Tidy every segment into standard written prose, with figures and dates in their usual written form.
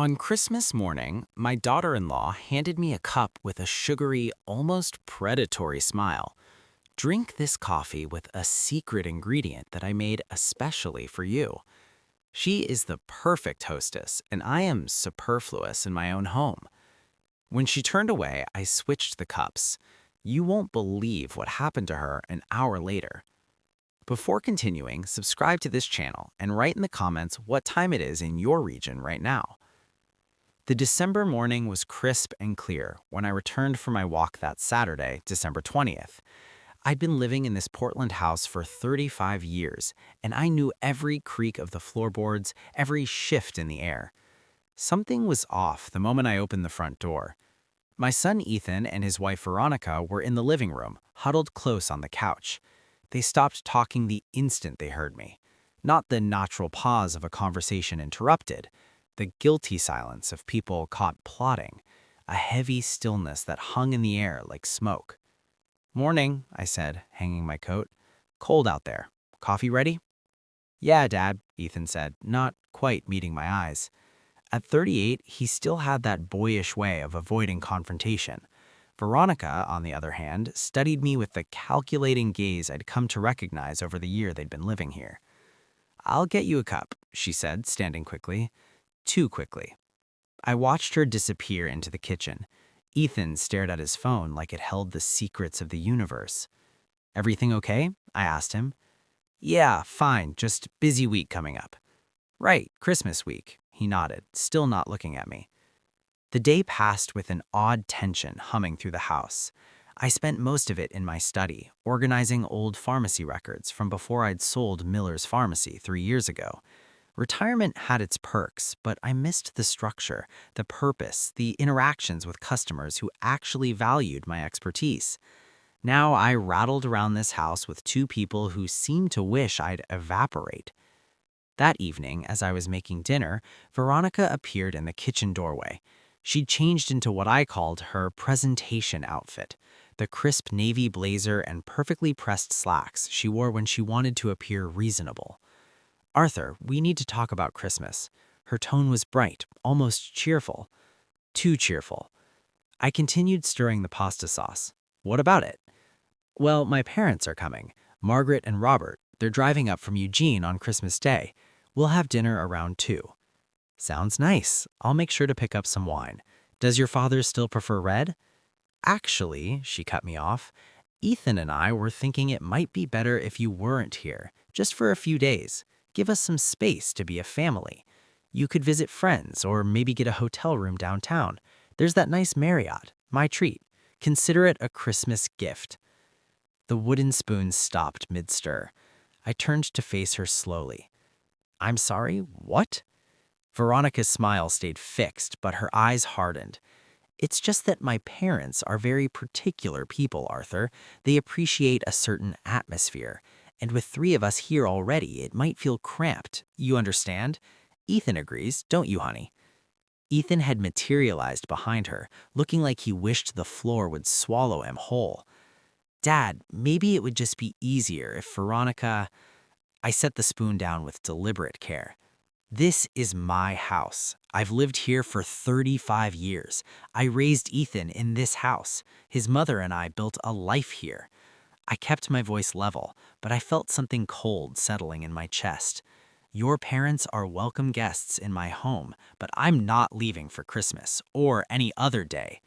On Christmas morning, my daughter-in-law handed me a cup with a sugary, almost predatory smile. Drink this coffee with a secret ingredient that I made especially for you. She is the perfect hostess, and I am superfluous in my own home. When she turned away, I switched the cups. You won't believe what happened to her an hour later. Before continuing, subscribe to this channel and write in the comments what time it is in your region right now. The December morning was crisp and clear when I returned from my walk that Saturday, December 20th. I'd been living in this Portland house for 35 years, and I knew every creak of the floorboards, every shift in the air. Something was off the moment I opened the front door. My son Ethan and his wife Veronica were in the living room, huddled close on the couch. They stopped talking the instant they heard me. Not the natural pause of a conversation interrupted, the guilty silence of people caught plotting, a heavy stillness that hung in the air like smoke. "Morning," I said, hanging my coat. "Cold out there. Coffee ready?" "Yeah, Dad," Ethan said, not quite meeting my eyes. At 38, he still had that boyish way of avoiding confrontation. Veronica, on the other hand, studied me with the calculating gaze I'd come to recognize over the year they'd been living here. "I'll get you a cup," she said, standing quickly. Too quickly. I watched her disappear into the kitchen. Ethan stared at his phone like it held the secrets of the universe. "Everything okay?" I asked him. "Yeah, fine, just busy week coming up." "Right, Christmas week," he nodded, still not looking at me. The day passed with an odd tension humming through the house. I spent most of it in my study, organizing old pharmacy records from before I'd sold Miller's Pharmacy 3 years ago. Retirement had its perks, but I missed the structure, the purpose, the interactions with customers who actually valued my expertise. Now I rattled around this house with two people who seemed to wish I'd evaporate. That evening, as I was making dinner, Veronica appeared in the kitchen doorway. She'd changed into what I called her presentation outfit, the crisp navy blazer and perfectly pressed slacks she wore when she wanted to appear reasonable. "Arthur, we need to talk about Christmas." Her tone was bright, almost cheerful. Too cheerful. I continued stirring the pasta sauce. "What about it?" "Well, my parents are coming. Margaret and Robert. They're driving up from Eugene on Christmas Day. We'll have dinner around 2. "Sounds nice. I'll make sure to pick up some wine. Does your father still prefer red?" "Actually," she cut me off, "Ethan and I were thinking it might be better if you weren't here, just for a few days. Give us some space to be a family. You could visit friends or maybe get a hotel room downtown. There's that nice Marriott, my treat. Consider it a Christmas gift." The wooden spoon stopped mid-stir. I turned to face her slowly. "I'm sorry, what?" Veronica's smile stayed fixed, but her eyes hardened. "It's just that my parents are very particular people, Arthur. They appreciate a certain atmosphere. And with 3 of us here already, it might feel cramped. You understand? Ethan agrees, don't you, honey?" Ethan had materialized behind her, looking like he wished the floor would swallow him whole. "Dad, maybe it would just be easier if Veronica—" I set the spoon down with deliberate care. "This is my house. I've lived here for 35 years. I raised Ethan in this house. His mother and I built a life here." I kept my voice level, but I felt something cold settling in my chest. "Your parents are welcome guests in my home, but I'm not leaving for Christmas or any other day."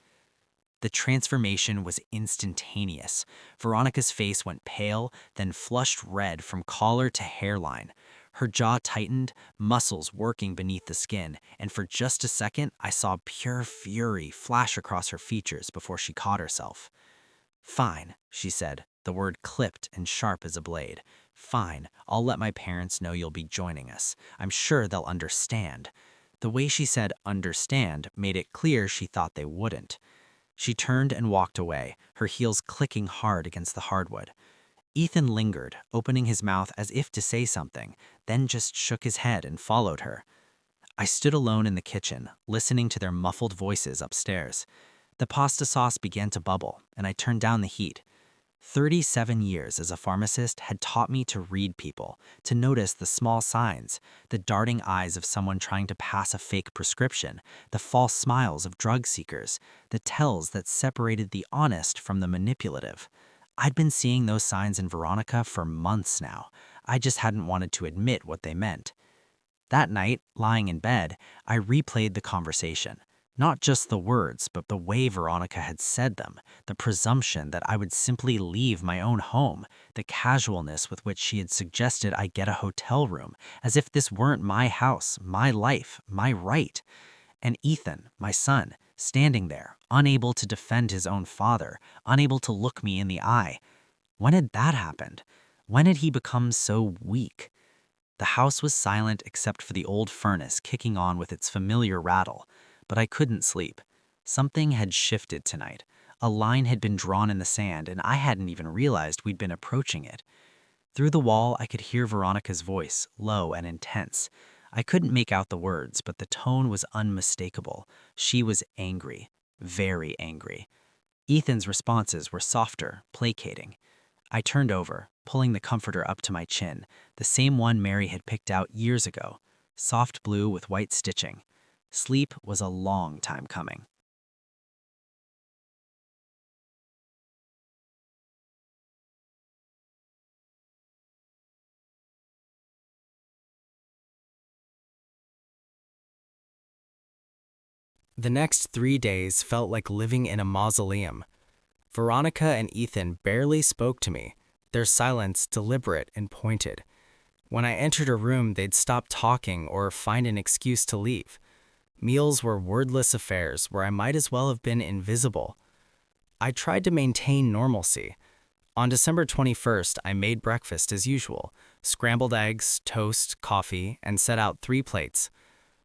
The transformation was instantaneous. Veronica's face went pale, then flushed red from collar to hairline. Her jaw tightened, muscles working beneath the skin, and for just a second, I saw pure fury flash across her features before she caught herself. "Fine," she said, the word clipped and sharp as a blade. "Fine, I'll let my parents know you'll be joining us. I'm sure they'll understand." The way she said understand made it clear she thought they wouldn't. She turned and walked away, her heels clicking hard against the hardwood. Ethan lingered, opening his mouth as if to say something, then just shook his head and followed her. I stood alone in the kitchen, listening to their muffled voices upstairs. The pasta sauce began to bubble, and I turned down the heat. 37 years as a pharmacist had taught me to read people, to notice the small signs, the darting eyes of someone trying to pass a fake prescription, the false smiles of drug seekers, the tells that separated the honest from the manipulative. I'd been seeing those signs in Veronica for months now. I just hadn't wanted to admit what they meant. That night, lying in bed, I replayed the conversation. Not just the words, but the way Veronica had said them, the presumption that I would simply leave my own home, the casualness with which she had suggested I get a hotel room, as if this weren't my house, my life, my right. And Ethan, my son, standing there, unable to defend his own father, unable to look me in the eye. When had that happened? When had he become so weak? The house was silent except for the old furnace kicking on with its familiar rattle, but I couldn't sleep. Something had shifted tonight. A line had been drawn in the sand, and I hadn't even realized we'd been approaching it. Through the wall, I could hear Veronica's voice, low and intense. I couldn't make out the words, but the tone was unmistakable. She was angry, very angry. Ethan's responses were softer, placating. I turned over, pulling the comforter up to my chin, the same one Mary had picked out years ago, soft blue with white stitching. Sleep was a long time coming. The next 3 days felt like living in a mausoleum. Veronica and Ethan barely spoke to me, their silence deliberate and pointed. When I entered a room, they'd stop talking or find an excuse to leave. Meals were wordless affairs where I might as well have been invisible. I tried to maintain normalcy. On December 21st, I made breakfast as usual, scrambled eggs, toast, coffee, and set out 3 plates.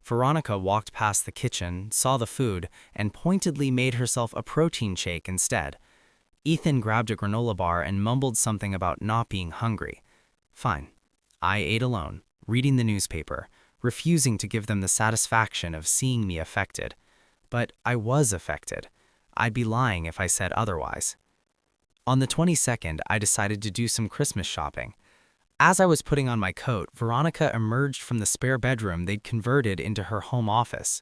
Veronica walked past the kitchen, saw the food, and pointedly made herself a protein shake instead. Ethan grabbed a granola bar and mumbled something about not being hungry. Fine. I ate alone, reading the newspaper, refusing to give them the satisfaction of seeing me affected. But I was affected. I'd be lying if I said otherwise. On the 22nd, I decided to do some Christmas shopping. As I was putting on my coat, Veronica emerged from the spare bedroom they'd converted into her home office.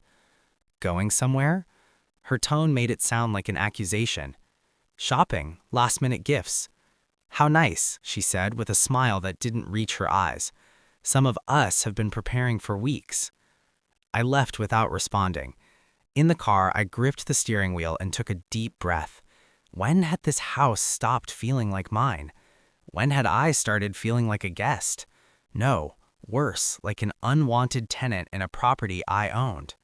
Going somewhere? Her tone made it sound like an accusation. Shopping, last-minute gifts. How nice, she said with a smile that didn't reach her eyes. Some of us have been preparing for weeks. I left without responding. In the car, I gripped the steering wheel and took a deep breath. When had this house stopped feeling like mine? When had I started feeling like a guest? No, worse, like an unwanted tenant in a property I owned.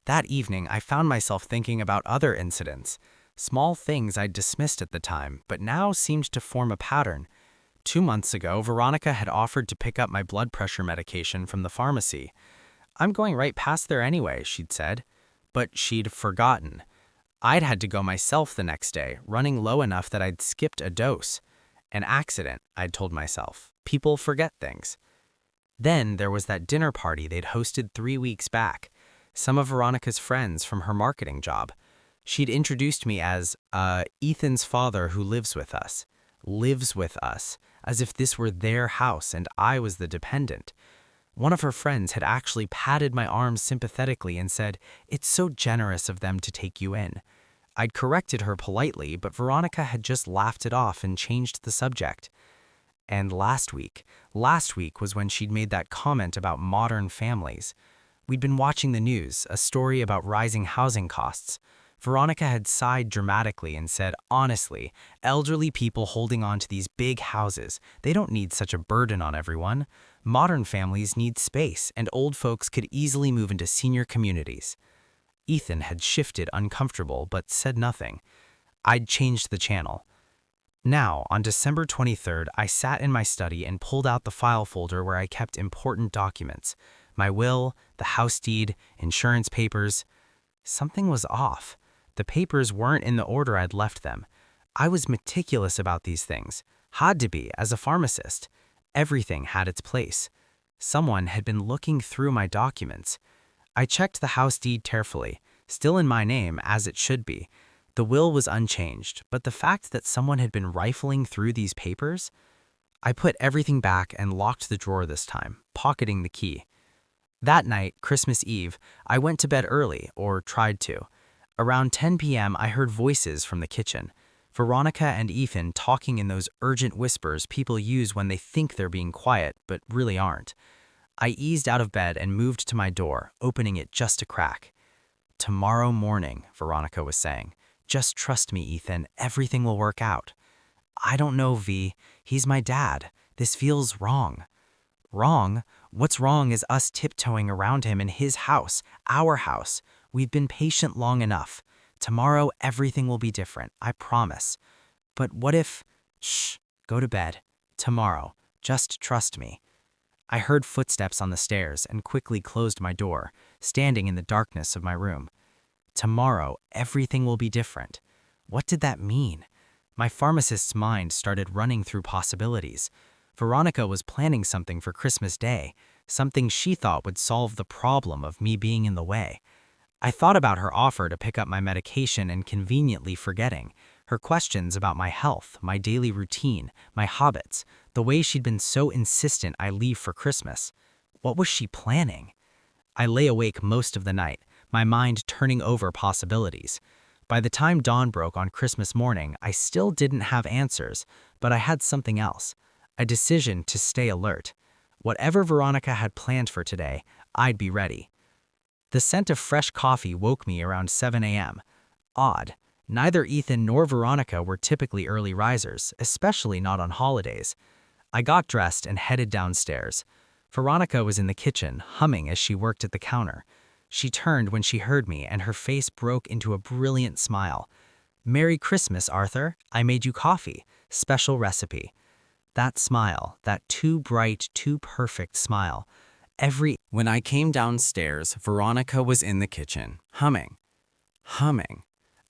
That evening, I found myself thinking about other incidents. Small things I'd dismissed at the time, but now seemed to form a pattern. 2 months ago, Veronica had offered to pick up my blood pressure medication from the pharmacy. I'm going right past there anyway, she'd said. But she'd forgotten. I'd had to go myself the next day, running low enough that I'd skipped a dose. An accident, I'd told myself. People forget things. Then there was that dinner party they'd hosted 3 weeks back. Some of Veronica's friends from her marketing job. She'd introduced me as, Ethan's father who lives with us. Lives with us, as if this were their house and I was the dependent. One of her friends had actually patted my arm sympathetically and said, "It's so generous of them to take you in." I'd corrected her politely, but Veronica had just laughed it off and changed the subject. And last week was when she'd made that comment about modern families. We'd been watching the news, a story about rising housing costs. Veronica had sighed dramatically and said, honestly, elderly people holding on to these big houses, they don't need such a burden on everyone. Modern families need space, and old folks could easily move into senior communities. Ethan had shifted uncomfortable, but said nothing. I'd changed the channel. Now, on December 23rd, I sat in my study and pulled out the file folder where I kept important documents. My will, the house deed, insurance papers. Something was off. The papers weren't in the order I'd left them. I was meticulous about these things. Had to be, as a pharmacist. Everything had its place. Someone had been looking through my documents. I checked the house deed carefully, still in my name as it should be. The will was unchanged, but the fact that someone had been rifling through these papers. I put everything back and locked the drawer this time, pocketing the key. That night, Christmas Eve, I went to bed early, or tried to. Around 10 p.m., I heard voices from the kitchen. Veronica and Ethan talking in those urgent whispers people use when they think they're being quiet, but really aren't. I eased out of bed and moved to my door, opening it just a crack. "Tomorrow morning," Veronica was saying. "Just trust me, Ethan, everything will work out." "I don't know, V. He's my dad. This feels wrong." "Wrong? What's wrong is us tiptoeing around him in his house, our house. We've been patient long enough. Tomorrow everything will be different, I promise." "But what if—" "Shh, go to bed. Tomorrow. Just trust me." I heard footsteps on the stairs and quickly closed my door, standing in the darkness of my room. Tomorrow everything will be different. What did that mean? My pharmacist's mind started running through possibilities. Veronica was planning something for Christmas Day, something she thought would solve the problem of me being in the way. I thought about her offer to pick up my medication and conveniently forgetting, her questions about my health, my daily routine, my habits, the way she'd been so insistent I leave for Christmas. What was she planning? I lay awake most of the night, my mind turning over possibilities. By the time dawn broke on Christmas morning, I still didn't have answers, but I had something else, a decision to stay alert. Whatever Veronica had planned for today, I'd be ready. The scent of fresh coffee woke me around 7 a.m. Odd. Neither Ethan nor Veronica were typically early risers, especially not on holidays. I got dressed and headed downstairs. Veronica was in the kitchen, humming as she worked at the counter. She turned when she heard me, and her face broke into a brilliant smile. "Merry Christmas, Arthur. I made you coffee. Special recipe." That smile, that too bright, too perfect smile. When I came downstairs, Veronica was in the kitchen, humming. Humming.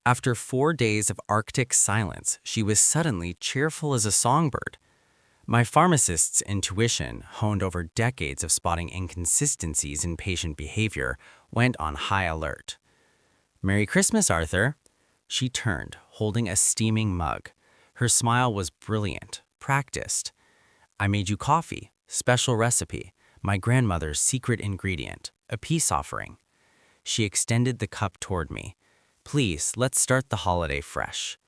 After 4 days of Arctic silence, she was suddenly cheerful as a songbird. My pharmacist's intuition, honed over decades of spotting inconsistencies in patient behavior, went on high alert. "Merry Christmas, Arthur." She turned, holding a steaming mug. Her smile was brilliant, practiced. "I made you coffee, special recipe, my grandmother's secret ingredient, a peace offering." She extended the cup toward me. "Please, let's start the holiday fresh."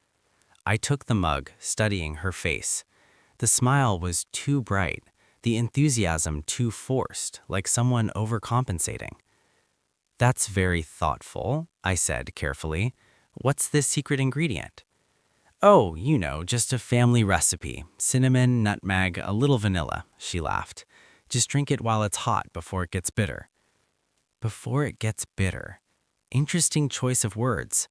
I took the mug, studying her face. The smile was too bright, the enthusiasm too forced, like someone overcompensating. "That's very thoughtful," I said carefully. "What's this secret ingredient?" "Oh, just a family recipe. Cinnamon, nutmeg, a little vanilla," she laughed. "Just drink it while it's hot before it gets bitter." Before it gets bitter. Interesting choice of words.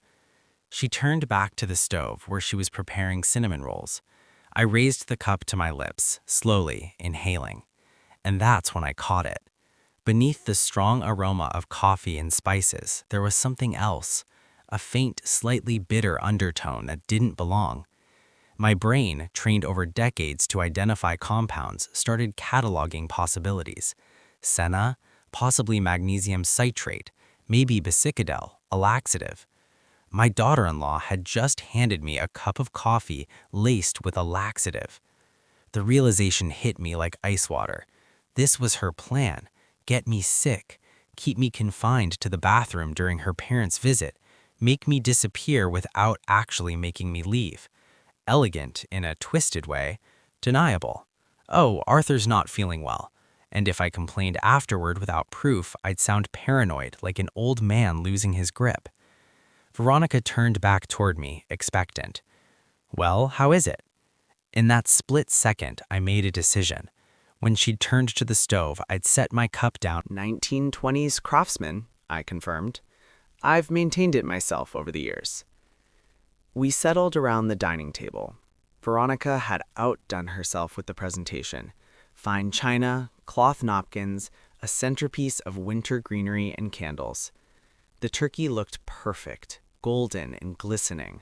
She turned back to the stove where she was preparing cinnamon rolls. I raised the cup to my lips, slowly, inhaling. And that's when I caught it. Beneath the strong aroma of coffee and spices, there was something else, a faint, slightly bitter undertone that didn't belong. My brain, trained over decades to identify compounds, started cataloging possibilities. Senna, possibly magnesium citrate, maybe bisacadel, a laxative. My daughter-in-law had just handed me a cup of coffee laced with a laxative. The realization hit me like ice water. This was her plan: get me sick, keep me confined to the bathroom during her parents' visit, make me disappear without actually making me leave. Elegant in a twisted way, deniable. "Oh, Arthur's not feeling well." And if I complained afterward without proof, I'd sound paranoid, like an old man losing his grip. Veronica turned back toward me, expectant. "Well, how is it?" In that split second, I made a decision. When she'd turned to the stove, I'd set my cup down. 1920s craftsman, I confirmed. I've maintained it myself over the years. We settled around the dining table. Veronica had outdone herself with the presentation. Fine china, cloth napkins, a centerpiece of winter greenery and candles. The turkey looked perfect, golden and glistening.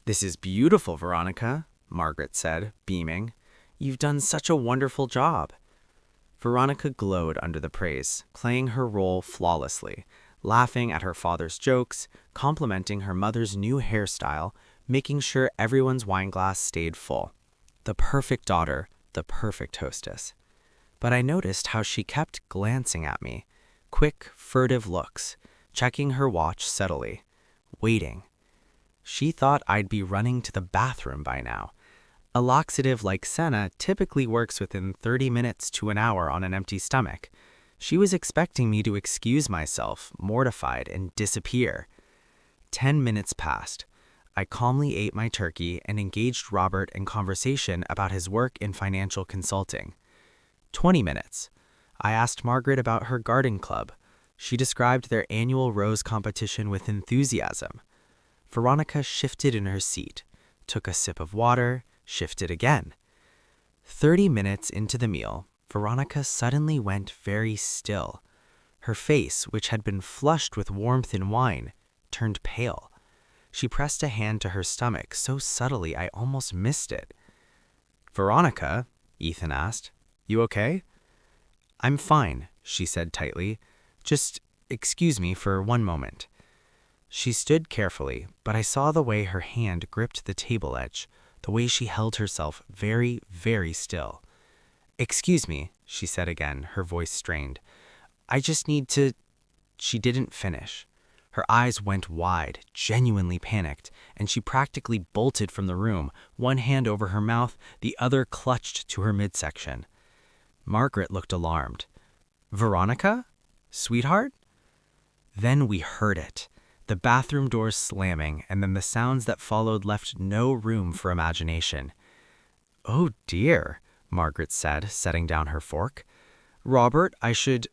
"This is beautiful, Veronica," Margaret said, beaming. "You've done such a wonderful job." Veronica glowed under the praise, playing her role flawlessly, laughing at her father's jokes, complimenting her mother's new hairstyle, making sure everyone's wine glass stayed full. The perfect daughter, the perfect hostess. But I noticed how she kept glancing at me, quick, furtive looks, checking her watch subtly, waiting. She thought I'd be running to the bathroom by now. A laxative like senna typically works within 30 minutes to an hour on an empty stomach. She was expecting me to excuse myself, mortified, and disappear. 10 minutes passed. I calmly ate my turkey and engaged Robert in conversation about his work in financial consulting. 20 minutes. I asked Margaret about her garden club. She described their annual rose competition with enthusiasm. Veronica shifted in her seat, took a sip of water, shifted again. 30 minutes into the meal, Veronica suddenly went very still. Her face, which had been flushed with warmth and wine, turned pale. She pressed a hand to her stomach so subtly I almost missed it. "Veronica?" Ethan asked. "You okay?" "I'm fine," she said tightly. "Just excuse me for one moment." She stood carefully, but I saw the way her hand gripped the table edge, the way she held herself very, very still. "Excuse me," she said again, her voice strained. "I just need to—" She didn't finish. Her eyes went wide, genuinely panicked, and she practically bolted from the room, one hand over her mouth, the other clutched to her midsection. Margaret looked alarmed. "Veronica? Sweetheart?" Then we heard it. The bathroom doors slamming, and then the sounds that followed left no room for imagination. "Oh dear," Margaret said, setting down her fork. "Robert, I should—"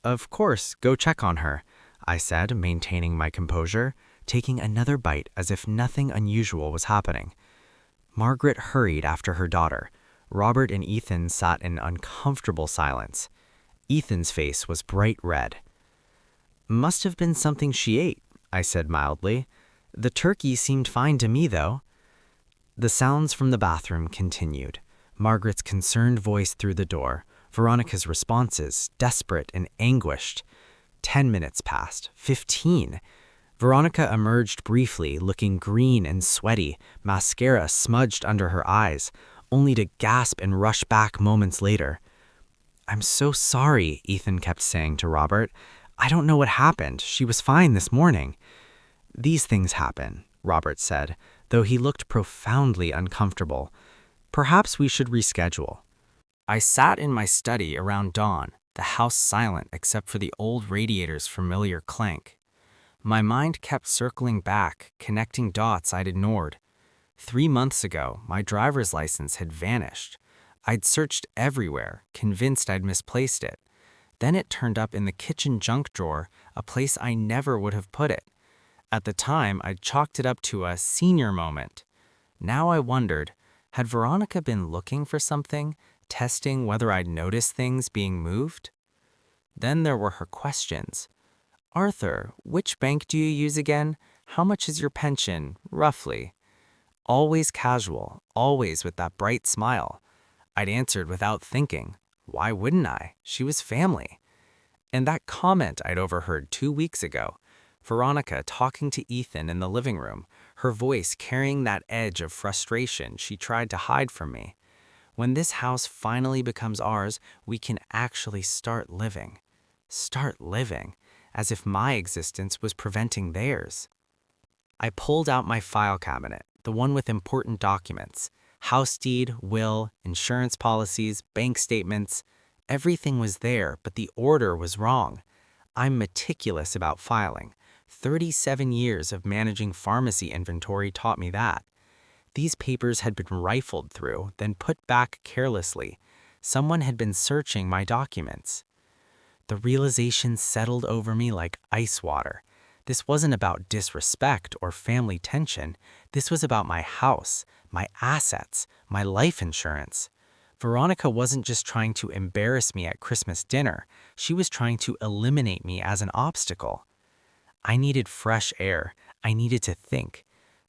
"Of course, go check on her," I said, maintaining my composure, taking another bite as if nothing unusual was happening. Margaret hurried after her daughter. Robert and Ethan sat in uncomfortable silence. Ethan's face was bright red. "Must have been something she ate," I said mildly. "The turkey seemed fine to me, though." The sounds from the bathroom continued. Margaret's concerned voice through the door, Veronica's responses, desperate and anguished. 10 minutes passed. 15. Veronica emerged briefly, looking green and sweaty, mascara smudged under her eyes, only to gasp and rush back moments later. "I'm so sorry," Ethan kept saying to Robert. "I don't know what happened. She was fine this morning." "These things happen," Robert said, though he looked profoundly uncomfortable. "Perhaps we should reschedule." I sat in my study around dawn, the house silent except for the old radiator's familiar clank. My mind kept circling back, connecting dots I'd ignored. 3 months ago, my driver's license had vanished. I'd searched everywhere, convinced I'd misplaced it. Then it turned up in the kitchen junk drawer, a place I never would have put it. At the time, I'd chalked it up to a senior moment. Now I wondered, had Veronica been looking for something, testing whether I'd noticed things being moved? Then there were her questions. "Arthur, which bank do you use again? How much is your pension, roughly?" Always casual, always with that bright smile. I'd answered without thinking. Why wouldn't I? She was family. And that comment I'd overheard 2 weeks ago, Veronica talking to Ethan in the living room, her voice carrying that edge of frustration she tried to hide from me. When this house finally becomes ours, we can actually start living. Start living, as if my existence was preventing theirs. I pulled out my file cabinet, the one with important documents. House deed, will, insurance policies, bank statements. Everything was there, but the order was wrong. I'm meticulous about filing. 37 years of managing pharmacy inventory taught me that. These papers had been rifled through, then put back carelessly. Someone had been searching my documents. The realization settled over me like ice water. This wasn't about disrespect or family tension. This was about my house, my assets, my life insurance. Veronica wasn't just trying to embarrass me at Christmas dinner. She was trying to eliminate me as an obstacle. I needed fresh air. I needed to think.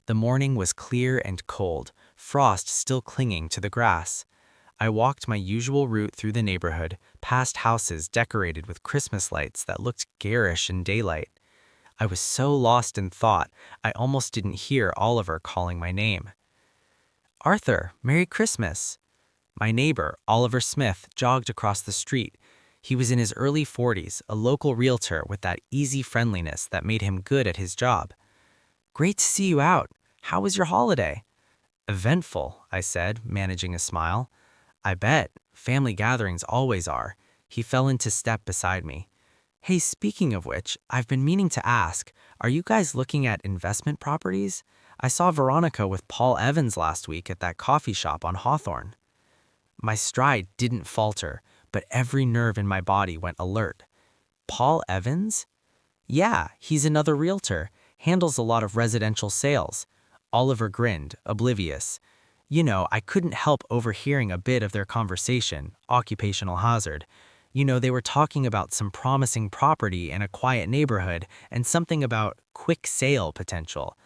The morning was clear and cold, frost still clinging to the grass. I walked my usual route through the neighborhood, past houses decorated with Christmas lights that looked garish in daylight. I was so lost in thought, I almost didn't hear Oliver calling my name. Arthur, Merry Christmas. My neighbor, Oliver Smith, jogged across the street. He was in his early 40s, a local realtor with that easy friendliness that made him good at his job. Great to see you out. How was your holiday? Eventful, I said, managing a smile. I bet. Family gatherings always are. He fell into step beside me. Hey, speaking of which, I've been meaning to ask, are you guys looking at investment properties? I saw Veronica with Paul Evans last week at that coffee shop on Hawthorne. My stride didn't falter, but every nerve in my body went alert. Paul Evans? Yeah, he's another realtor, handles a lot of residential sales. Oliver grinned, oblivious. You know, I couldn't help overhearing a bit of their conversation, occupational hazard. You know, they were talking about some promising property in a quiet neighborhood and something about quick sale potential.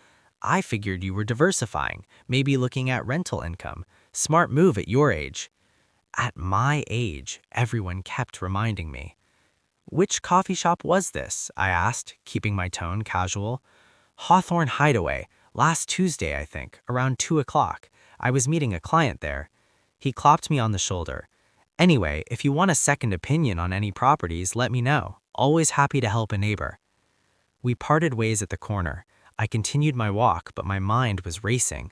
I figured you were diversifying, maybe looking at rental income. Smart move at your age. At my age, everyone kept reminding me. Which coffee shop was this? I asked, keeping my tone casual. Hawthorne Hideaway, last Tuesday, I think, around 2 o'clock. I was meeting a client there. He clapped me on the shoulder. Anyway, if you want a second opinion on any properties, let me know. Always happy to help a neighbor. We parted ways at the corner. I continued my walk, but my mind was racing.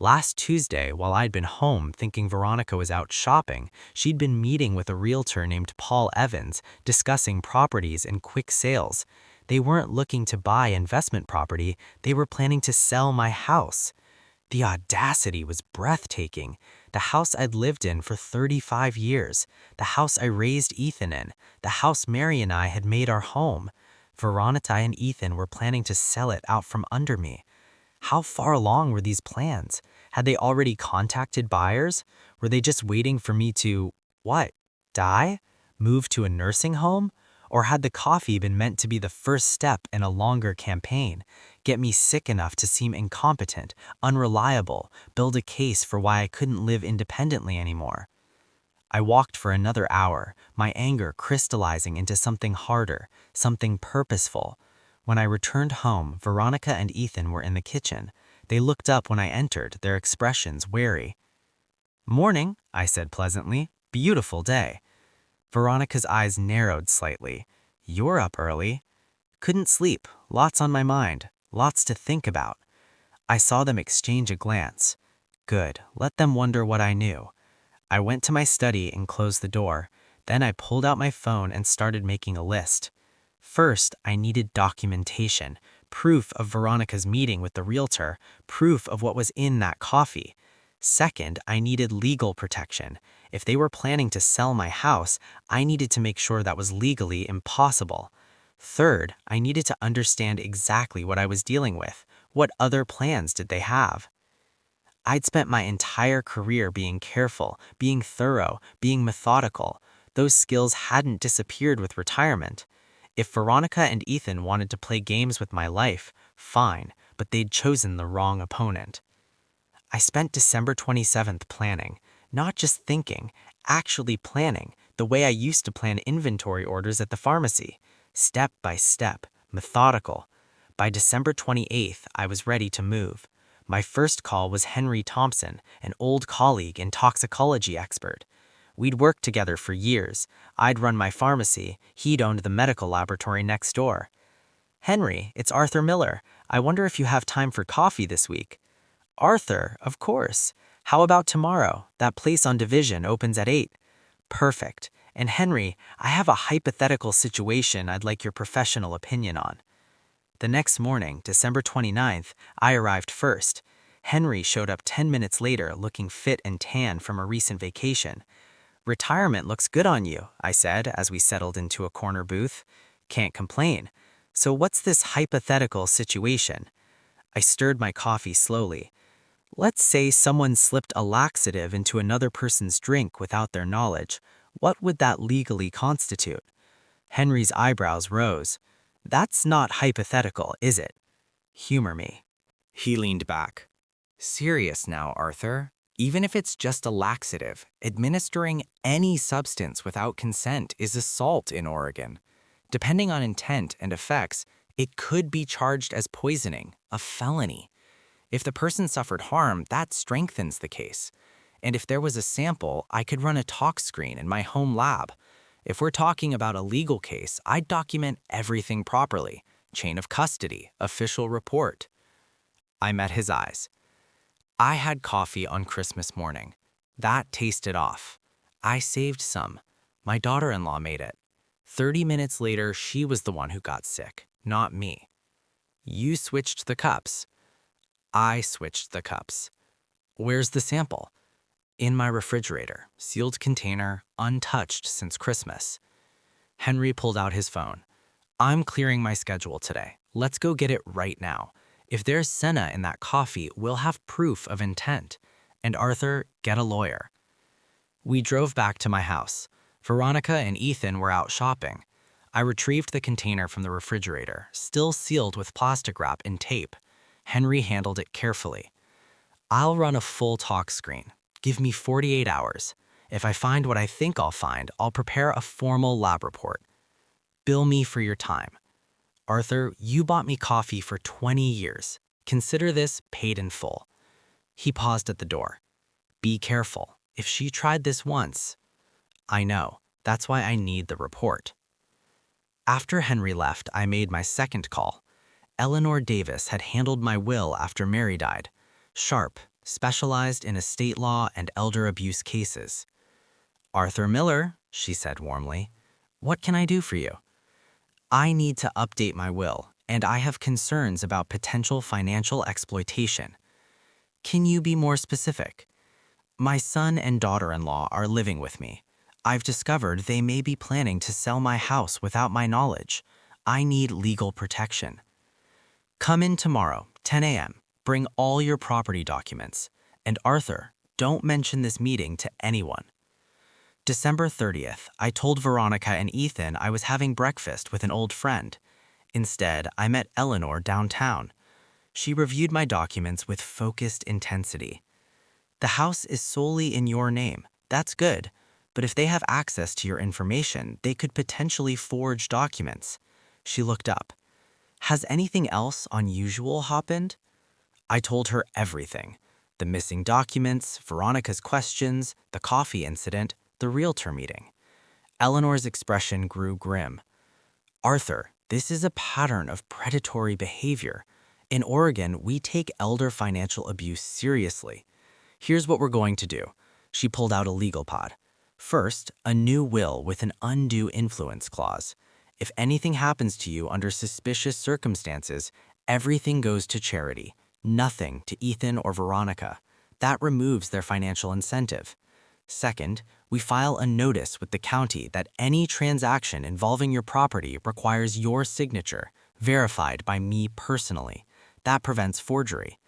Last Tuesday, while I'd been home thinking Veronica was out shopping, she'd been meeting with a realtor named Paul Evans, discussing properties and quick sales. They weren't looking to buy investment property, they were planning to sell my house. The audacity was breathtaking. The house I'd lived in for 35 years, the house I raised Ethan in, the house Mary and I had made our home. Veronica and Ethan were planning to sell it out from under me. How far along were these plans? Had they already contacted buyers? Were they just waiting for me to, what, die? Move to a nursing home? Or had the coffee been meant to be the first step in a longer campaign? Get me sick enough to seem incompetent, unreliable, build a case for why I couldn't live independently anymore. I walked for another hour, my anger crystallizing into something harder, something purposeful. When I returned home, Veronica and Ethan were in the kitchen. They looked up when I entered, their expressions wary. Morning, I said pleasantly. Beautiful day. Veronica's eyes narrowed slightly. You're up early. Couldn't sleep, lots on my mind, lots to think about. I saw them exchange a glance. Good, let them wonder what I knew. I went to my study and closed the door. Then I pulled out my phone and started making a list. First, I needed documentation, proof of Veronica's meeting with the realtor, proof of what was in that coffee. Second, I needed legal protection. If they were planning to sell my house, I needed to make sure that was legally impossible. Third, I needed to understand exactly what I was dealing with. What other plans did they have? I'd spent my entire career being careful, being thorough, being methodical. Those skills hadn't disappeared with retirement. If Veronica and Ethan wanted to play games with my life, fine, but they'd chosen the wrong opponent. I spent December 27th planning, not just thinking, actually planning, the way I used to plan inventory orders at the pharmacy, step by step, methodical. By December 28th, I was ready to move. My first call was Henry Thompson, an old colleague and toxicology expert. We'd worked together for years. I'd run my pharmacy, he'd owned the medical laboratory next door. Henry, it's Arthur Miller. I wonder if you have time for coffee this week. Arthur, of course. How about tomorrow? That place on Division opens at 8. Perfect. And Henry, I have a hypothetical situation I'd like your professional opinion on. The next morning, December 29th, I arrived first. Henry showed up 10 minutes later looking fit and tan from a recent vacation. Retirement looks good on you, I said as we settled into a corner booth. Can't complain. So what's this hypothetical situation? I stirred my coffee slowly. Let's say someone slipped a laxative into another person's drink without their knowledge. What would that legally constitute? Henry's eyebrows rose. That's not hypothetical, is it? Humor me. He leaned back. Serious now, Arthur. Even if it's just a laxative, administering any substance without consent is assault in Oregon. Depending on intent and effects, It could be charged as poisoning, a felony. If the person suffered harm, that strengthens the case. And if there was a sample, I could run a talk screen in my home lab. If we're talking about a legal case, I'd document everything properly. Chain of custody, official report. I met his eyes. I had coffee on Christmas morning. That tasted off. I saved some. My daughter-in-law made it. 30 minutes later, she was the one who got sick, not me. You switched the cups. I switched the cups. Where's the sample? In my refrigerator, sealed container, untouched since Christmas. Henry pulled out his phone. I'm clearing my schedule today. Let's go get it right now. If there's senna in that coffee, we'll have proof of intent. And Arthur, get a lawyer. We drove back to my house. Veronica and Ethan were out shopping. I retrieved the container from the refrigerator, still sealed with plastic wrap and tape. Henry handled it carefully. I'll run a full talk screen. Give me 48 hours. If I find what I think I'll find, I'll prepare a formal lab report. Bill me for your time. Arthur, you bought me coffee for 20 years. Consider this paid in full. He paused at the door. Be careful. If she tried this once. I know. That's why I need the report. After Henry left, I made my second call. Eleanor Davis had handled my will after Mary died. Sharp, specialized in estate law and elder abuse cases. Arthur Miller, she said warmly, what can I do for you? I need to update my will, and I have concerns about potential financial exploitation. Can you be more specific? My son and daughter-in-law are living with me. I've discovered they may be planning to sell my house without my knowledge. I need legal protection. Come in tomorrow, 10 a.m. Bring all your property documents. And Arthur, don't mention this meeting to anyone. December 30th, I told Veronica and Ethan I was having breakfast with an old friend. Instead, I met Eleanor downtown. She reviewed my documents with focused intensity. The house is solely in your name. That's good. But if they have access to your information, they could potentially forge documents. She looked up. Has anything else unusual happened? I told her everything. The missing documents, Veronica's questions, the coffee incident, the realtor meeting. Eleanor's expression grew grim. Arthur, this is a pattern of predatory behavior. In Oregon, we take elder financial abuse seriously. Here's what we're going to do. She pulled out a legal pad. First, a new will with an undue influence clause. If anything happens to you under suspicious circumstances, everything goes to charity, nothing to Ethan or Veronica. That removes their financial incentive. Second, we file a notice with the county that any transaction involving your property requires your signature, verified by me personally. That prevents forgery.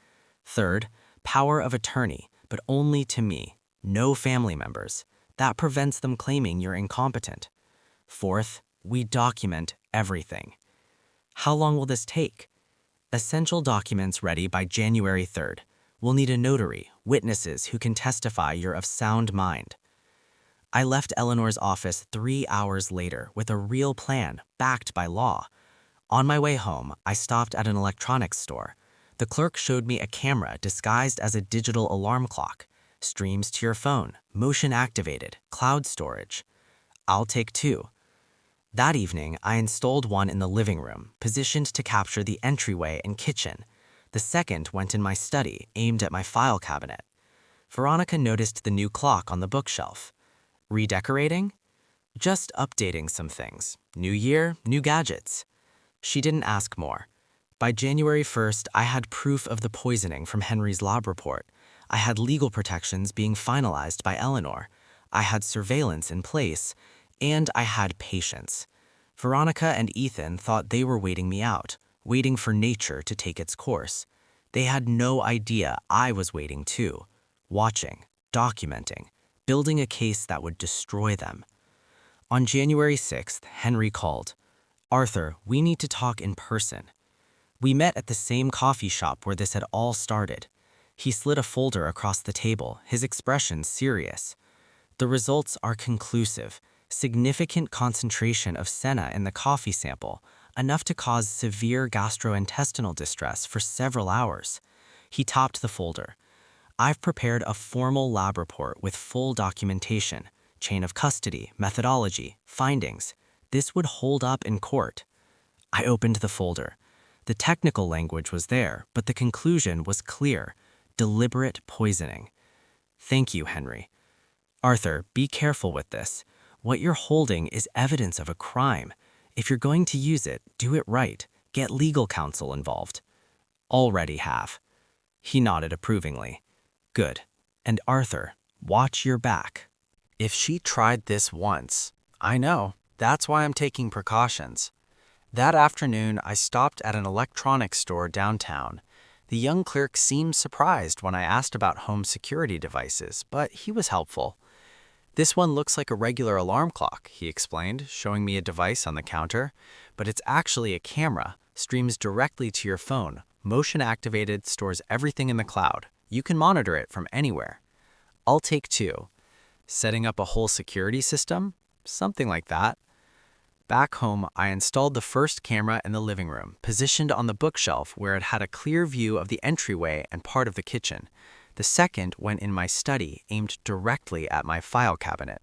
Third, power of attorney, but only to me, no family members. That prevents them claiming you're incompetent. Fourth, we document everything. How long will this take? Essential documents ready by January 3rd. We'll need a notary, witnesses who can testify you're of sound mind. I left Eleanor's office 3 hours later with a real plan, backed by law. On my way home, I stopped at an electronics store. The clerk showed me a camera disguised as a digital alarm clock. Streams to your phone, motion activated, cloud storage. I'll take 2. That evening, I installed one in the living room, positioned to capture the entryway and kitchen. The second went in my study, aimed at my file cabinet. Veronica noticed the new clock on the bookshelf. Redecorating? Just updating some things. New year, new gadgets. She didn't ask more. By January 1st, I had proof of the poisoning from Henry's lab report. I had legal protections being finalized by Eleanor. I had surveillance in place, and I had patience. Veronica and Ethan thought they were waiting me out, waiting for nature to take its course. They had no idea I was waiting too, watching, documenting, building a case that would destroy them. On January 6th, Henry called. Arthur, we need to talk in person. We met at the same coffee shop where this had all started. He slid a folder across the table, his expression serious. The results are conclusive. Significant concentration of senna in the coffee sample. enough to cause severe gastrointestinal distress for several hours. He topped the folder. I've prepared a formal lab report with full documentation, chain of custody, methodology, findings. This would hold up in court. I opened the folder. The technical language was there, but the conclusion was clear: deliberate poisoning. Thank you, Henry. Arthur, be careful with this. What you're holding is evidence of a crime. If you're going to use it, do it right. Get legal counsel involved. Already have. He nodded approvingly. Good. And Arthur, watch your back. If she tried this once, I know. That's why I'm taking precautions. That afternoon, I stopped at an electronics store downtown. The young clerk seemed surprised when I asked about home security devices, but he was helpful. This one looks like a regular alarm clock, he explained, showing me a device on the counter. But it's actually a camera, streams directly to your phone, motion activated, stores everything in the cloud. You can monitor it from anywhere. I'll take two. Setting up a whole security system? Something like that. Back home, I installed the first camera in the living room, positioned on the bookshelf where it had a clear view of the entryway and part of the kitchen. The second went in my study, aimed directly at my file cabinet.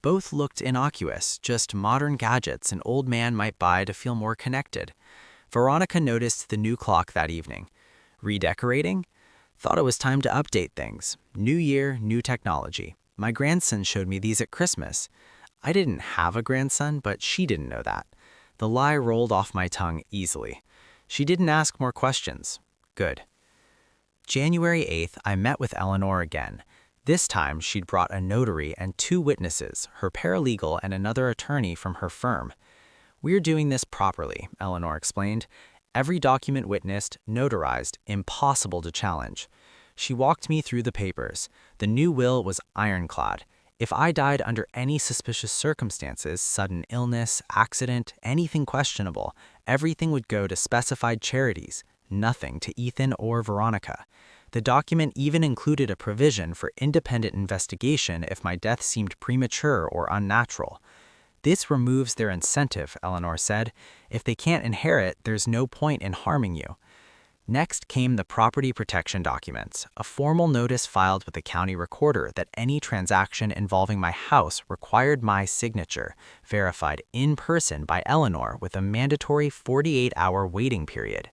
Both looked innocuous, just modern gadgets an old man might buy to feel more connected. Veronica noticed the new clock that evening. Redecorating? Thought it was time to update things. New year, new technology. My grandson showed me these at Christmas. I didn't have a grandson, but she didn't know that. The lie rolled off my tongue easily. She didn't ask more questions. Good. January 8th, I met with Eleanor again. This time, she'd brought a notary and two witnesses, her paralegal and another attorney from her firm. We're doing this properly, Eleanor explained. Every document witnessed, notarized, impossible to challenge. She walked me through the papers. The new will was ironclad. If I died under any suspicious circumstances, sudden illness, accident, anything questionable, everything would go to specified charities, nothing to Ethan or Veronica. The document even included a provision for independent investigation if my death seemed premature or unnatural. This removes their incentive, Eleanor said. If they can't inherit, there's no point in harming you. Next came the property protection documents, a formal notice filed with the county recorder that any transaction involving my house required my signature, verified in person by Eleanor with a mandatory 48-hour waiting period.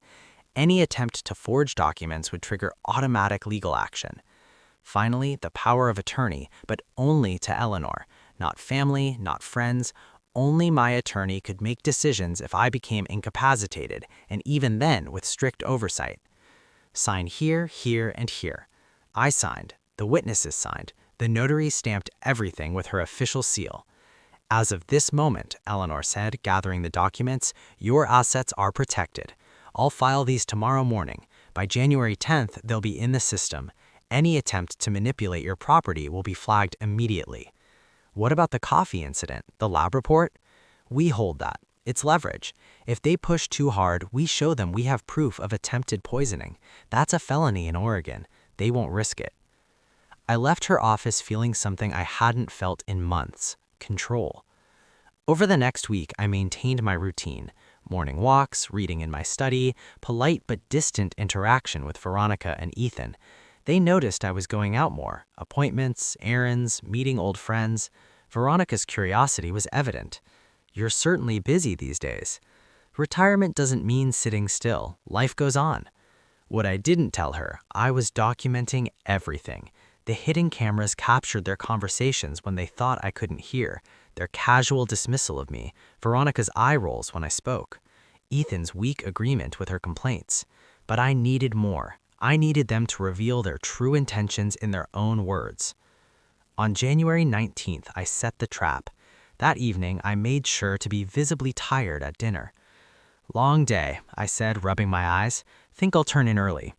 Any attempt to forge documents would trigger automatic legal action. Finally, the power of attorney, but only to Eleanor. Not family, not friends. Only my attorney could make decisions if I became incapacitated, and even then with strict oversight. Sign here, here, and here. I signed. The witnesses signed. The notary stamped everything with her official seal. As of this moment, Eleanor said, gathering the documents, your assets are protected. I'll file these tomorrow morning. By January 10th, they'll be in the system. Any attempt to manipulate your property will be flagged immediately. What about the coffee incident, the lab report? We hold that. It's leverage. If they push too hard, we show them we have proof of attempted poisoning. That's a felony in Oregon. They won't risk it. I left her office feeling something I hadn't felt in months: control. Over the next week, I maintained my routine. Morning walks, reading in my study, polite but distant interaction with Veronica and Ethan. They noticed I was going out more, appointments, errands, meeting old friends. Veronica's curiosity was evident. You're certainly busy these days. Retirement doesn't mean sitting still. Life goes on. What I didn't tell her, I was documenting everything. The hidden cameras captured their conversations when they thought I couldn't hear, their casual dismissal of me, Veronica's eye rolls when I spoke, Ethan's weak agreement with her complaints. But I needed more. I needed them to reveal their true intentions in their own words. On January 19th, I set the trap. That evening, I made sure to be visibly tired at dinner. Long day, I said, rubbing my eyes. Think I'll turn in early.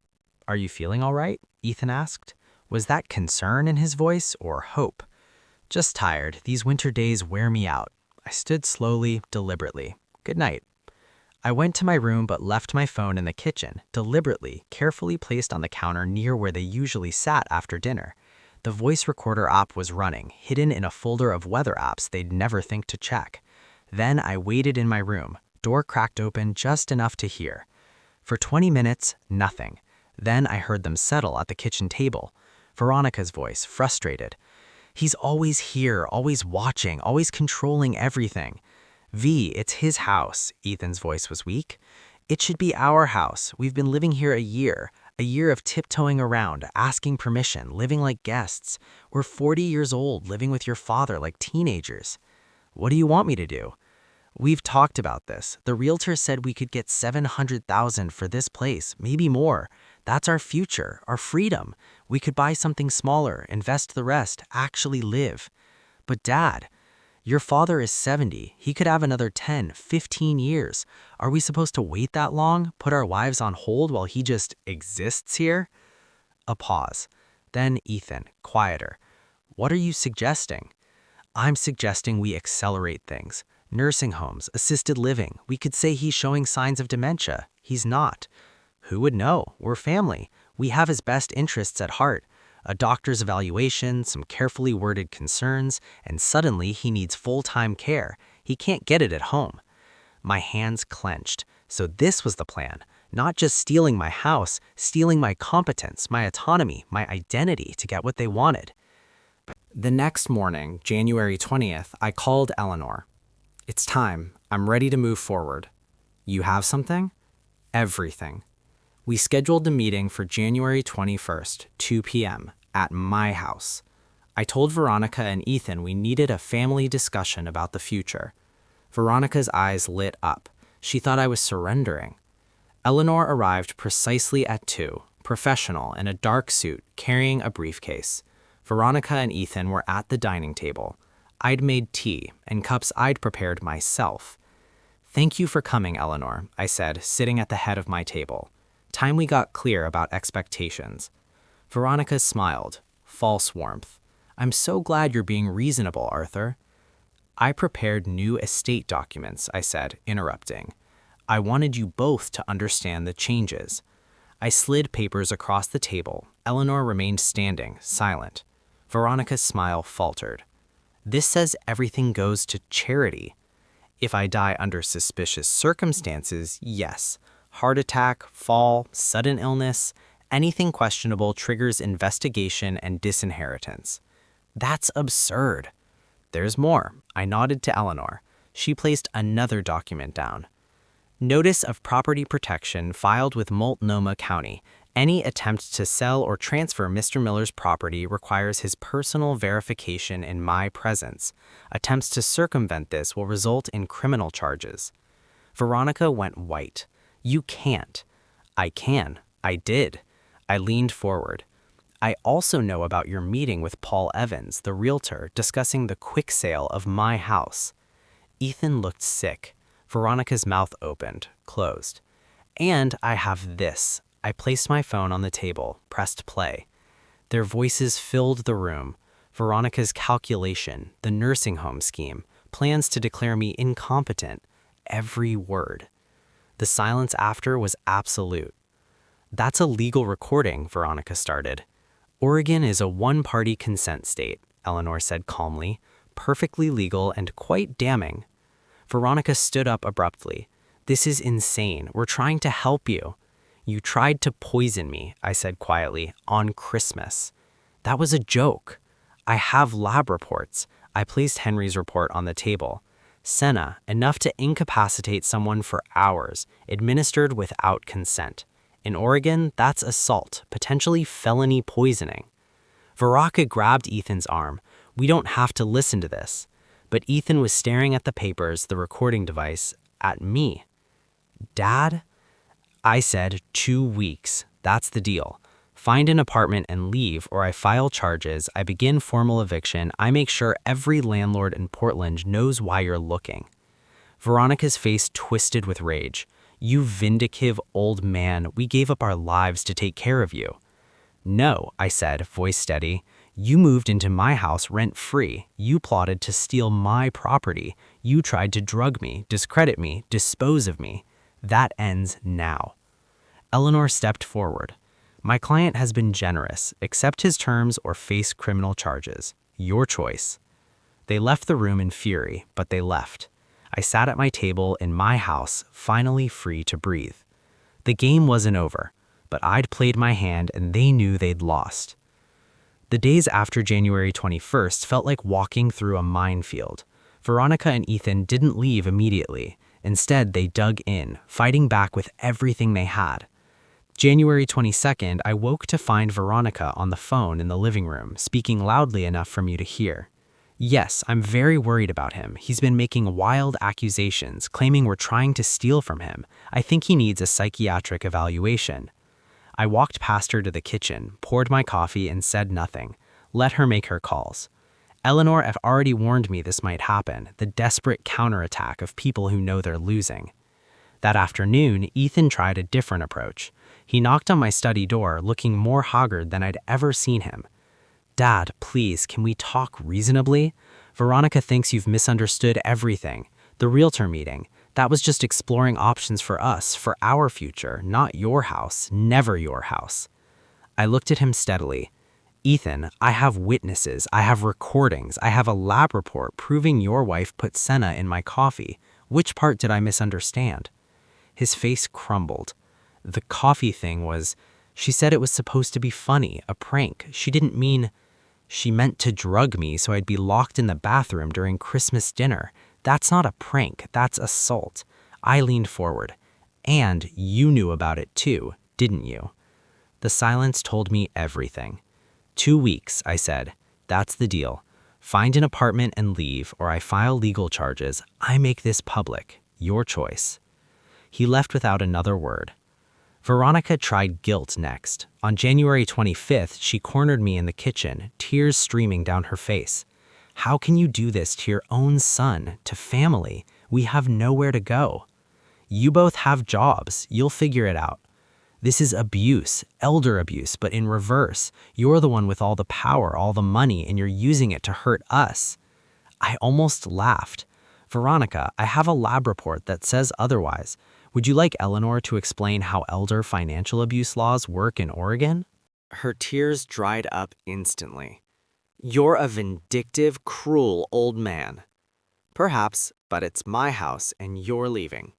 Are you feeling all right? Ethan asked. Was that concern in his voice or hope? Just tired. These winter days wear me out. I stood slowly, deliberately. Good night. I went to my room but left my phone in the kitchen, deliberately, carefully placed on the counter near where they usually sat after dinner. The voice recorder app was running, hidden in a folder of weather apps they'd never think to check. Then I waited in my room, door cracked open just enough to hear. For 20 minutes, nothing. Then I heard them settle at the kitchen table. Veronica's voice, frustrated. He's always here, always watching, always controlling everything. V, it's his house. Ethan's voice was weak. It should be our house. We've been living here a year of tiptoeing around, asking permission, living like guests. We're 40 years old, living with your father like teenagers. What do you want me to do? We've talked about this. The realtor said we could get $700,000 for this place, maybe more. That's our future, our freedom. We could buy something smaller, invest the rest, actually live. But Dad, your father is 70. He could have another 10, 15 years. Are we supposed to wait that long, put our lives on hold while he just exists here? A pause. Then Ethan, quieter. What are you suggesting? I'm suggesting we accelerate things. Nursing homes, assisted living. We could say he's showing signs of dementia. He's not. Who would know? We're family. We have his best interests at heart. A doctor's evaluation, some carefully worded concerns, and suddenly he needs full-time care. He can't get it at home. My hands clenched. So this was the plan. Not just stealing my house, stealing my competence, my autonomy, my identity to get what they wanted. The next morning, January 20th, I called Eleanor. It's time. I'm ready to move forward. You have something? Everything. We scheduled the meeting for January 21st, 2 p.m., at my house. I told Veronica and Ethan we needed a family discussion about the future. Veronica's eyes lit up. She thought I was surrendering. Eleanor arrived precisely at 2, professional in a dark suit, carrying a briefcase. Veronica and Ethan were at the dining table. I'd made tea, and cups I'd prepared myself. Thank you for coming, Eleanor, I said, sitting at the head of my table. Time we got clear about expectations. Veronica smiled. False warmth. I'm so glad you're being reasonable, Arthur. I prepared new estate documents, I said, interrupting. I wanted you both to understand the changes. I slid papers across the table. Eleanor remained standing, silent. Veronica's smile faltered. This says everything goes to charity. If I die under suspicious circumstances, yes. Heart attack, fall, sudden illness, anything questionable triggers investigation and disinheritance. That's absurd. There's more. I nodded to Eleanor. She placed another document down. Notice of property protection filed with Multnomah County. Any attempt to sell or transfer Mr. Miller's property requires his personal verification in my presence. Attempts to circumvent this will result in criminal charges. Veronica went white. You can't. I can. I did. I leaned forward. I also know about your meeting with Paul Evans, the realtor, discussing the quick sale of my house. Ethan looked sick. Veronica's mouth opened, closed. And I have this. I placed my phone on the table, pressed play. Their voices filled the room. Veronica's calculation, the nursing home scheme, plans to declare me incompetent. Every word. The silence after was absolute. That's a legal recording, Veronica started. Oregon is a one-party consent state, Eleanor said calmly, perfectly legal and quite damning. Veronica stood up abruptly. This is insane. We're trying to help you. You tried to poison me, I said quietly, on Christmas. That was a joke. I have lab reports. I placed Henry's report on the table. Senna, enough to incapacitate someone for hours, administered without consent. In Oregon, that's assault, potentially felony poisoning. Veronica grabbed Ethan's arm. We don't have to listen to this. But Ethan was staring at the papers, the recording device, at me. Dad? I said 2 weeks. That's the deal. Find an apartment and leave, or I file charges, I begin formal eviction, I make sure every landlord in Portland knows why you're looking. Veronica's face twisted with rage. You vindictive old man, we gave up our lives to take care of you. No, I said, voice steady. You moved into my house rent-free. You plotted to steal my property. You tried to drug me, discredit me, dispose of me. That ends now. Eleanor stepped forward. My client has been generous. Accept his terms or face criminal charges. Your choice. They left the room in fury, but they left. I sat at my table in my house, finally free to breathe. The game wasn't over, but I'd played my hand and they knew they'd lost. The days after January 21st felt like walking through a minefield. Veronica and Ethan didn't leave immediately. Instead, they dug in, fighting back with everything they had. January 22nd, I woke to find Veronica on the phone in the living room, speaking loudly enough for me to hear. Yes, I'm very worried about him. He's been making wild accusations, claiming we're trying to steal from him. I think he needs a psychiatric evaluation. I walked past her to the kitchen, poured my coffee, and said nothing. Let her make her calls. Eleanor had already warned me this might happen, the desperate counterattack of people who know they're losing. That afternoon, Ethan tried a different approach. He knocked on my study door, looking more haggard than I'd ever seen him. Dad, please, can we talk reasonably? Veronica thinks you've misunderstood everything. The realtor meeting, that was just exploring options for us, for our future, not your house, never your house. I looked at him steadily. Ethan, I have witnesses, I have recordings, I have a lab report proving your wife put senna in my coffee. Which part did I misunderstand? His face crumbled. The coffee thing was, she said it was supposed to be funny, a prank. She meant to drug me so I'd be locked in the bathroom during Christmas dinner. That's not a prank, that's assault. I leaned forward. And you knew about it too, didn't you? The silence told me everything. 2 weeks, I said. That's the deal. Find an apartment and leave, or I file legal charges. I make this public. Your choice. He left without another word. Veronica tried guilt next. On January 25th, she cornered me in the kitchen, tears streaming down her face. How can you do this to your own son, to family? We have nowhere to go. You both have jobs. You'll figure it out. This is abuse, elder abuse, but in reverse. You're the one with all the power, all the money, and you're using it to hurt us. I almost laughed. Veronica, I have a lab report that says otherwise. Would you like Eleanor to explain how elder financial abuse laws work in Oregon? Her tears dried up instantly. You're a vindictive, cruel old man. Perhaps, but it's my house and you're leaving.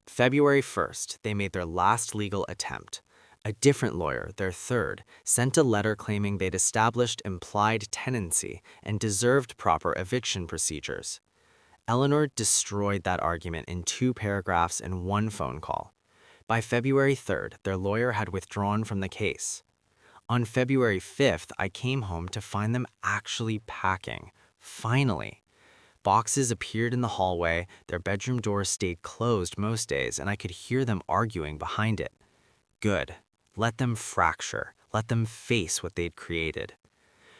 February 1st, they made their last legal attempt. A different lawyer, their third, sent a letter claiming they'd established implied tenancy and deserved proper eviction procedures. Eleanor destroyed that argument in 2 paragraphs and 1 phone call. By February 3rd, their lawyer had withdrawn from the case. On February 5th, I came home to find them actually packing. Finally. Boxes appeared in the hallway, their bedroom doors stayed closed most days, and I could hear them arguing behind it. Good. Let them fracture. Let them face what they'd created.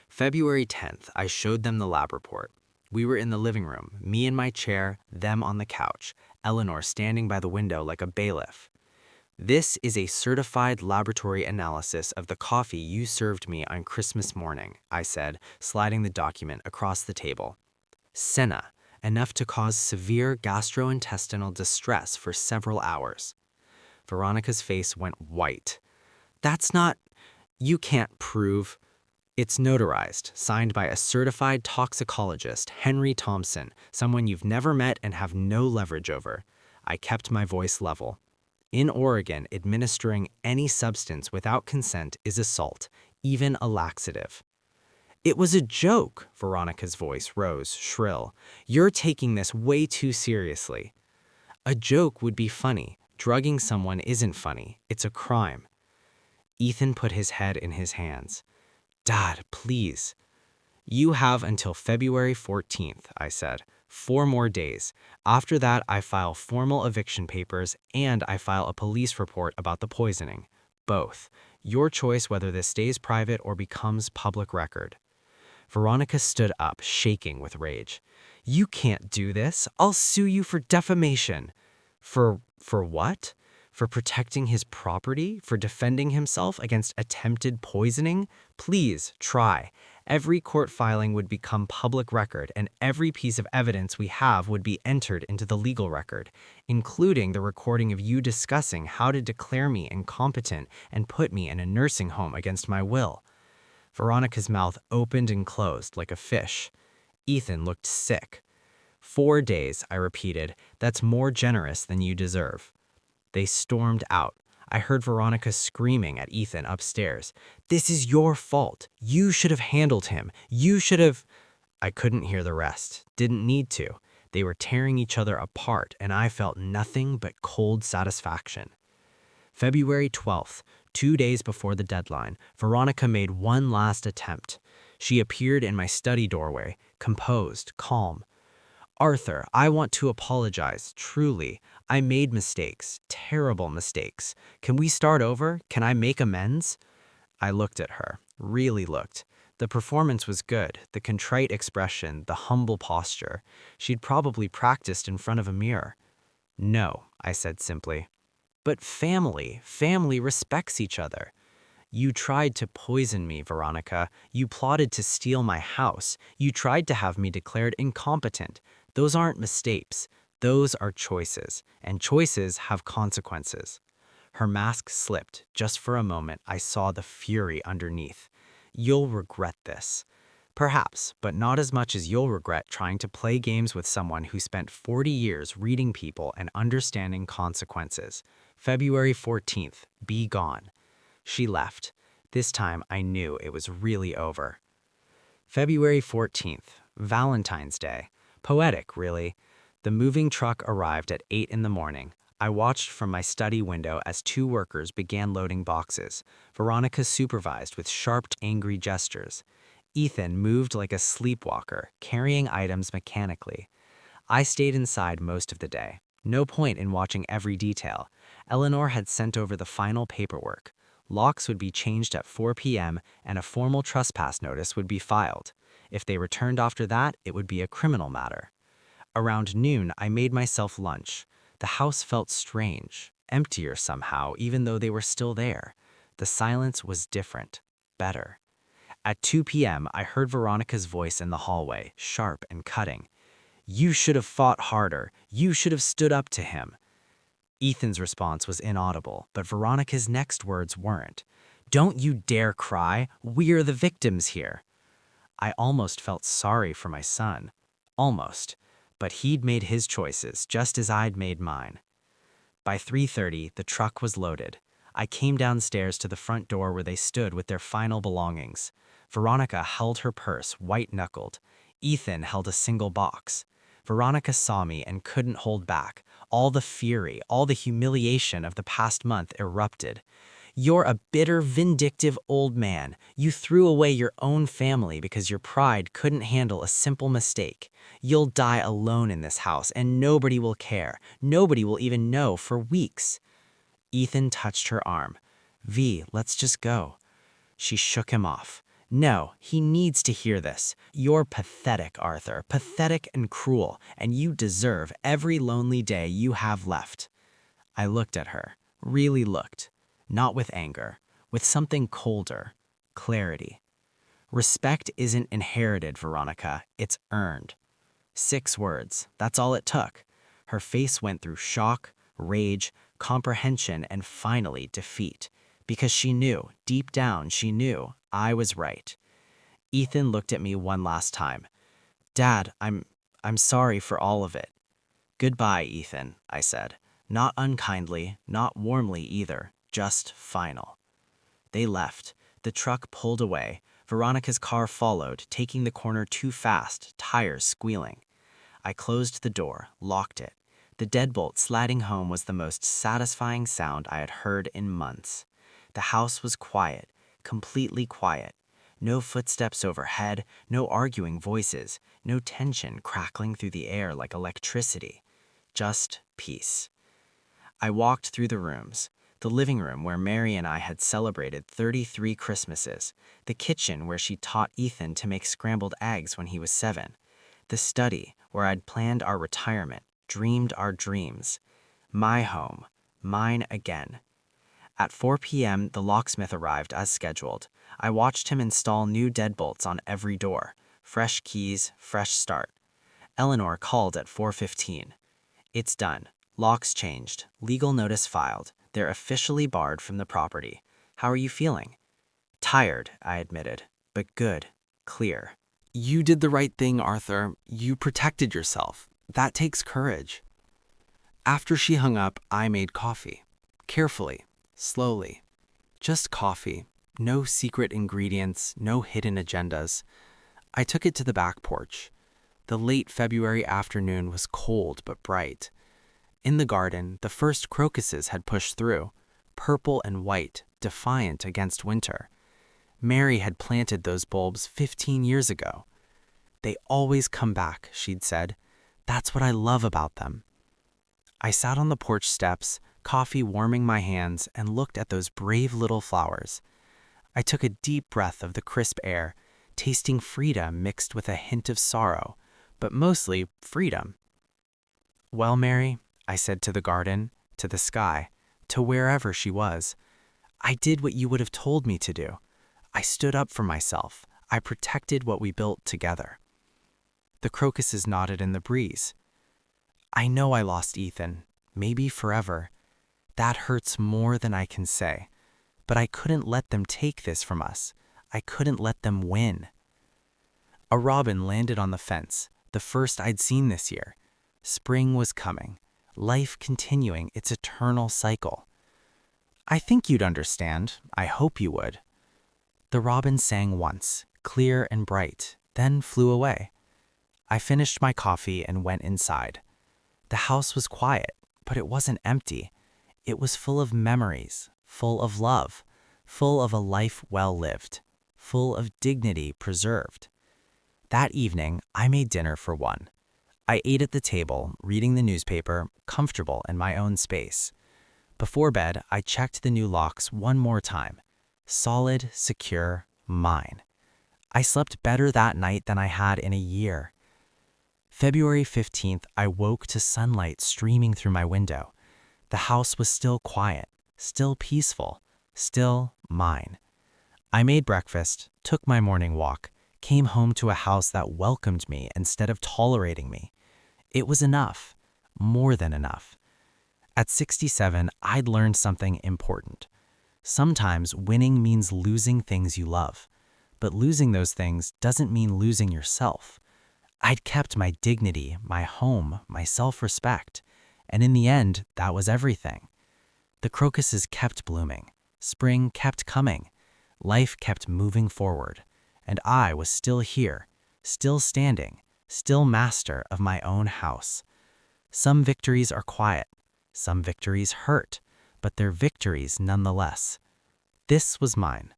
February 10th, I showed them the lab report. We were in the living room, me in my chair, them on the couch, Eleanor standing by the window like a bailiff. This is a certified laboratory analysis of the coffee you served me on Christmas morning, I said, sliding the document across the table. Senna, enough to cause severe gastrointestinal distress for several hours. Veronica's face went white. That's not... You can't prove... It's notarized, signed by a certified toxicologist, Henry Thompson, someone you've never met and have no leverage over. I kept my voice level. In Oregon, administering any substance without consent is assault, even a laxative. It was a joke, Veronica's voice rose, shrill. You're taking this way too seriously. A joke would be funny. Drugging someone isn't funny. It's a crime. Ethan put his head in his hands. Dad, please. You have until February 14th, I said. 4 more days. After that, I file formal eviction papers and I file a police report about the poisoning. Both. Your choice whether this stays private or becomes public record. Veronica stood up, shaking with rage. You can't do this. I'll sue you for defamation. For what? For protecting his property? For defending himself against attempted poisoning? Please, try. Every court filing would become public record, and every piece of evidence we have would be entered into the legal record, including the recording of you discussing how to declare me incompetent and put me in a nursing home against my will. Veronica's mouth opened and closed like a fish. Ethan looked sick. 4 days, I repeated. That's more generous than you deserve. They stormed out. I heard Veronica screaming at Ethan upstairs. This is your fault. You should have handled him. You should have. I couldn't hear the rest. Didn't need to. They were tearing each other apart, and I felt nothing but cold satisfaction. February 12th, 2 days before the deadline, Veronica made one last attempt. She appeared in my study doorway, composed, calm. Arthur, I want to apologize, truly. I made mistakes, terrible mistakes. Can we start over? Can I make amends? I looked at her, really looked. The performance was good, the contrite expression, the humble posture. She'd probably practiced in front of a mirror. No, I said simply. But family respects each other. You tried to poison me, Veronica. You plotted to steal my house. You tried to have me declared incompetent. Those aren't mistakes. Those are choices, and choices have consequences. Her mask slipped. Just for a moment, I saw the fury underneath. You'll regret this. Perhaps, but not as much as you'll regret trying to play games with someone who spent 40 years reading people and understanding consequences. February 14th, be gone. She left. This time I knew it was really over. February 14th, Valentine's Day. Poetic, really. The moving truck arrived at 8 in the morning. I watched from my study window as 2 workers began loading boxes. Veronica supervised with sharp, angry gestures. Ethan moved like a sleepwalker, carrying items mechanically. I stayed inside most of the day. No point in watching every detail. Eleanor had sent over the final paperwork. Locks would be changed at 4 p.m. and a formal trespass notice would be filed. If they returned after that, it would be a criminal matter. Around noon, I made myself lunch. The house felt strange, emptier somehow, even though they were still there. The silence was different, better. At 2 p.m., I heard Veronica's voice in the hallway, sharp and cutting. You should have fought harder. You should have stood up to him. Ethan's response was inaudible, but Veronica's next words weren't. Don't you dare cry. We're the victims here. I almost felt sorry for my son. Almost. But he'd made his choices, just as I'd made mine. By 3:30, the truck was loaded. I came downstairs to the front door where they stood with their final belongings. Veronica held her purse, white-knuckled. Ethan held a single box. Veronica saw me and couldn't hold back. All the fury, all the humiliation of the past month erupted. You're a bitter, vindictive old man. You threw away your own family because your pride couldn't handle a simple mistake. You'll die alone in this house, and nobody will care. Nobody will even know for weeks. Ethan touched her arm. V, let's just go. She shook him off. No, he needs to hear this. You're pathetic, Arthur, pathetic and cruel, and you deserve every lonely day you have left. I looked at her, really looked. Not with anger, with something colder, clarity. Respect isn't inherited, Veronica, it's earned. 6 words, that's all it took. Her face went through shock, rage, comprehension, and finally defeat. Because she knew, deep down she knew, I was right. Ethan looked at me one last time. Dad, I'm sorry for all of it. Goodbye, Ethan, I said. Not unkindly, not warmly either, just final. They left. The truck pulled away. Veronica's car followed, taking the corner too fast, tires squealing. I closed the door, locked it. The deadbolt sliding home was the most satisfying sound I had heard in months. The house was quiet, completely quiet. No footsteps overhead, no arguing voices, no tension crackling through the air like electricity. Just peace. I walked through the rooms. The living room where Mary and I had celebrated 33 Christmases. The kitchen where she taught Ethan to make scrambled eggs when he was 7. The study where I'd planned our retirement, dreamed our dreams. My home, mine again. At 4 p.m., the locksmith arrived as scheduled. I watched him install new deadbolts on every door. Fresh keys, fresh start. Eleanor called at 4:15. It's done. Locks changed. Legal notice filed. They're officially barred from the property. How are you feeling? Tired, I admitted, but good, clear. You did the right thing, Arthur. You protected yourself. That takes courage. After she hung up, I made coffee. Carefully, slowly. Just coffee. No secret ingredients, no hidden agendas. I took it to the back porch. The late February afternoon was cold but bright. In the garden, the first crocuses had pushed through, purple and white, defiant against winter. Mary had planted those bulbs 15 years ago. They always come back, she'd said. That's what I love about them. I sat on the porch steps, coffee warming my hands, and looked at those brave little flowers. I took a deep breath of the crisp air, tasting freedom mixed with a hint of sorrow, but mostly freedom. Well, Mary, I said to the garden, to the sky, to wherever she was, I did what you would have told me to do. I stood up for myself. I protected what we built together. The crocuses nodded in the breeze. I know I lost Ethan, maybe forever. That hurts more than I can say. But I couldn't let them take this from us. I couldn't let them win. A robin landed on the fence, the first I'd seen this year. Spring was coming, life continuing its eternal cycle. I think you'd understand. I hope you would. The robin sang once, clear and bright, then flew away. I finished my coffee and went inside. The house was quiet, but it wasn't empty. It was full of memories, full of love, full of a life well lived, full of dignity preserved. That evening, I made dinner for one. I ate at the table, reading the newspaper, comfortable in my own space. Before bed, I checked the new locks one more time. Solid, secure, mine. I slept better that night than I had in a year. February 15th, I woke to sunlight streaming through my window. The house was still quiet, still peaceful, still mine. I made breakfast, took my morning walk, came home to a house that welcomed me instead of tolerating me. It was enough, more than enough. At 67, I'd learned something important. Sometimes winning means losing things you love, but losing those things doesn't mean losing yourself. I'd kept my dignity, my home, my self-respect, and in the end, that was everything. The crocuses kept blooming, spring kept coming, life kept moving forward, and I was still here, still standing, still master of my own house. Some victories are quiet, some victories hurt, but they're victories nonetheless. This was mine.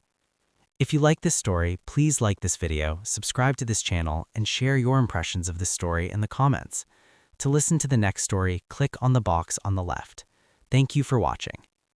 If you like this story, please like this video, subscribe to this channel, and share your impressions of this story in the comments. To listen to the next story, click on the box on the left. Thank you for watching.